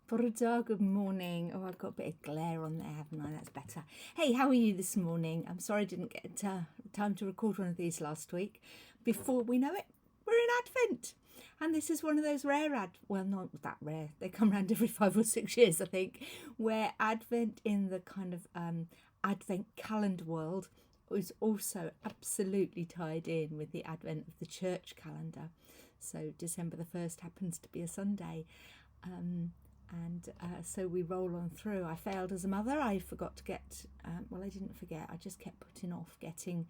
Borda, good morning. Oh, I've got a bit of glare on there, haven't I? That's better. Hey, how are you this morning? I'm sorry I didn't get time to record one of these last week. Before we know it, we're in Advent. And this is one of those rare well, not that rare. They come around every 5 or 6 years, I think, where Advent in the kind of Advent calendar world is also absolutely tied in with the advent of the church calendar. So December the 1st happens to be a Sunday. So we roll on through. I failed as a mother. I forgot to get, I didn't forget. I just kept putting off getting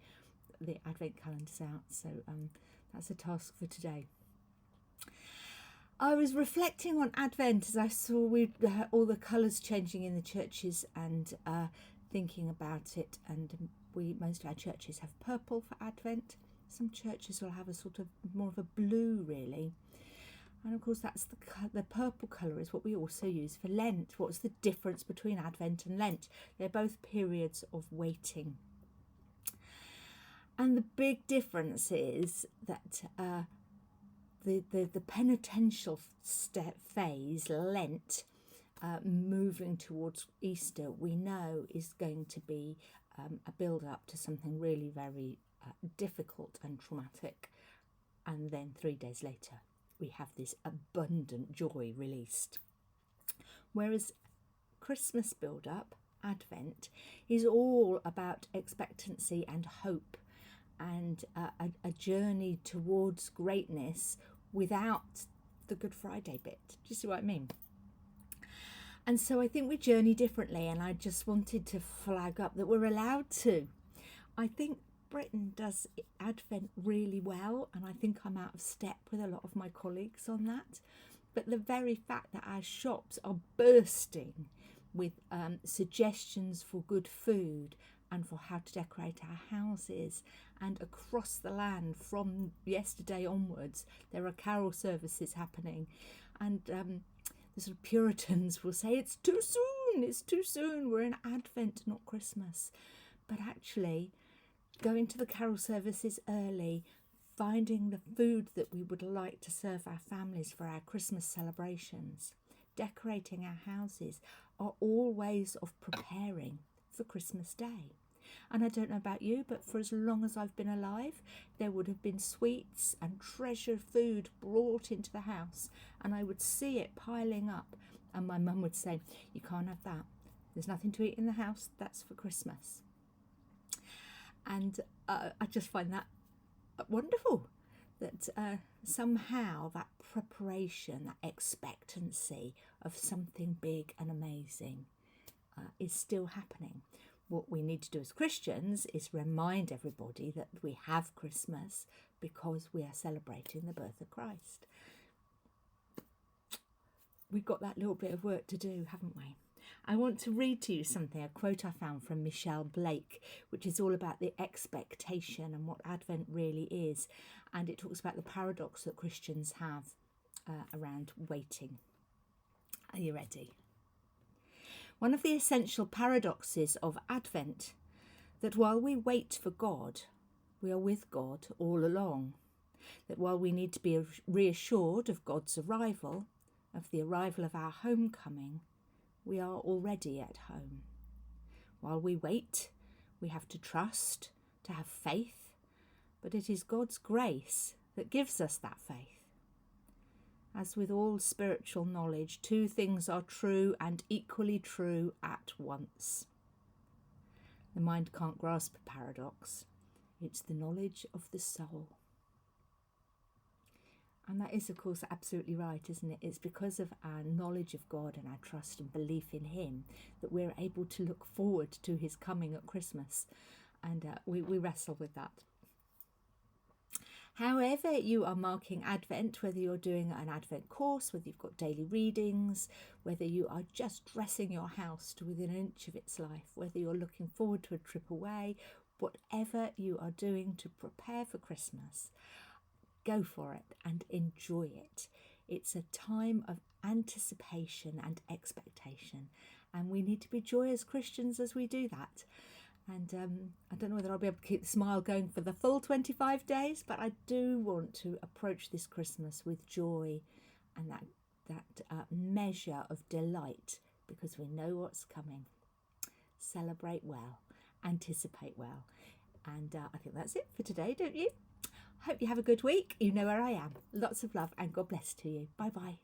the advent calendars out. So that's a task for today. I was reflecting on Advent as I saw all the colours changing in the churches and thinking about it. And most of our churches have purple for Advent. Some churches will have a sort of more of a blue, really. And of course, that's the purple colour is what we also use for Lent. What's the difference between Advent and Lent? They're both periods of waiting. And the big difference is that the penitential phase, Lent, moving towards Easter, we know is going to be a build-up to something really very difficult and traumatic. And then 3 days later, we have this abundant joy released. Whereas Christmas build-up, Advent, is all about expectancy and hope and a journey towards greatness without the Good Friday bit. Do you see what I mean? And so I think we journey differently, and I just wanted to flag up that we're allowed to. I think Britain does Advent really well, and I think I'm out of step with a lot of my colleagues on that. But the very fact that our shops are bursting with suggestions for good food and for how to decorate our houses, and across the land from yesterday onwards there are carol services happening, and the sort of Puritans will say it's too soon, we're in Advent, not Christmas. But actually, going to the carol services early, finding the food that we would like to serve our families for our Christmas celebrations, decorating our houses are all ways of preparing for Christmas Day. And I don't know about you, but for as long as I've been alive, there would have been sweets and treasured food brought into the house, and I would see it piling up, and my mum would say, you can't have that. There's nothing to eat in the house. That's for Christmas. And I just find that wonderful, that somehow that preparation, that expectancy of something big and amazing is still happening. What we need to do as Christians is remind everybody that we have Christmas because we are celebrating the birth of Christ. We've got that little bit of work to do, haven't we? I want to read to you something, a quote I found from Michelle Blake, which is all about the expectation and what Advent really is. And it talks about the paradox that Christians have around waiting. Are you ready? One of the essential paradoxes of Advent, that while we wait for God, we are with God all along. That while we need to be reassured of God's arrival, of the arrival of our homecoming, we are already at home. While we wait, we have to trust, to have faith, but it is God's grace that gives us that faith. As with all spiritual knowledge, two things are true and equally true at once. The mind can't grasp a paradox. It's the knowledge of the soul. And that is, of course, absolutely right, isn't it? It's because of our knowledge of God and our trust and belief in Him that we're able to look forward to His coming at Christmas. And we wrestle with that. However you are marking Advent, whether you're doing an Advent course, whether you've got daily readings, whether you are just dressing your house to within an inch of its life, whether you're looking forward to a trip away, whatever you are doing to prepare for Christmas, go for it and enjoy it. It's a time of anticipation and expectation, and we need to be joyous Christians as we do that. And I don't know whether I'll be able to keep the smile going for the full 25 days, but I do want to approach this Christmas with joy and that measure of delight, because we know what's coming. Celebrate well, anticipate well. And I think that's it for today, don't you? Hope you have a good week. You know where I am. Lots of love and God bless to you. Bye bye.